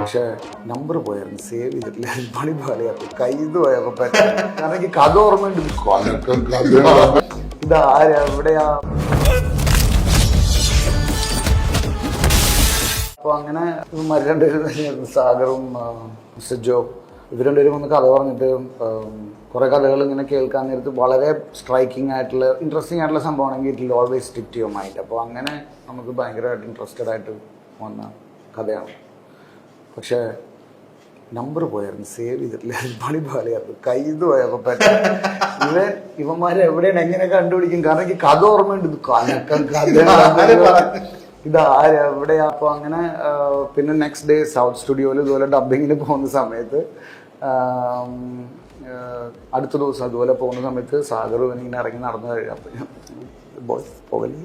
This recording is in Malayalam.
പക്ഷെ നമ്പർ പോയായിരുന്നു, സേവ് ചെയ്തിട്ടില്ല. പണി പോലെയായിരുന്നു, കയ്യിൽ പോയപ്പോ കാരണം എനിക്ക് കഥ ഓർമ്മയുണ്ട്. ഇതാരാ, എവിടെയാ? അപ്പൊ അങ്ങനെ രണ്ടുപേരും, സാഗറും മിസ്റ്റർ ജോ, ഇവർ രണ്ടുപേരും ഒന്ന് കഥ പറഞ്ഞിട്ട് കുറെ കഥകൾ ഇങ്ങനെ കേൾക്കാൻ നേരത്ത് വളരെ സ്ട്രൈക്കിംഗ് ആയിട്ടുള്ള ഇൻട്രസ്റ്റിംഗ് ആയിട്ടുള്ള സംഭവമാണെങ്കിൽ it will always stick to your mind. അപ്പോൾ അങ്ങനെ നമുക്ക് ഭയങ്കരമായിട്ട് ഇൻട്രസ്റ്റഡ് ആയിട്ട് വന്ന കഥയാണ്. പക്ഷേ നമ്പർ പോയായിരുന്നു, സേവ് ചെയ്തിട്ടില്ല. പണി പോലെയായിരുന്നു, കയ്യിൽ പോയപ്പോ ഇവന്മാരെ എവിടെയാണ്, എങ്ങനെ കണ്ടുപിടിക്കും? കാരണം എനിക്ക് കഥ ഓർമ്മയുണ്ട്. ഇതാരാ, എവിടെയാ? അപ്പൊ അങ്ങനെ പിന്നെ നെക്സ്റ്റ് ഡേ സൗത്ത് സ്റ്റുഡിയോയിൽ ഇതുപോലെ ഡബിങ്ങിന് പോകുന്ന സമയത്ത്, അടുത്ത ദിവസം അതുപോലെ പോകുന്ന സമയത്ത് സാഗർ ഇങ്ങനെ ഇറങ്ങി നടന്നു കഴിയാം. ബോയ്സ് പോകല്ലേ.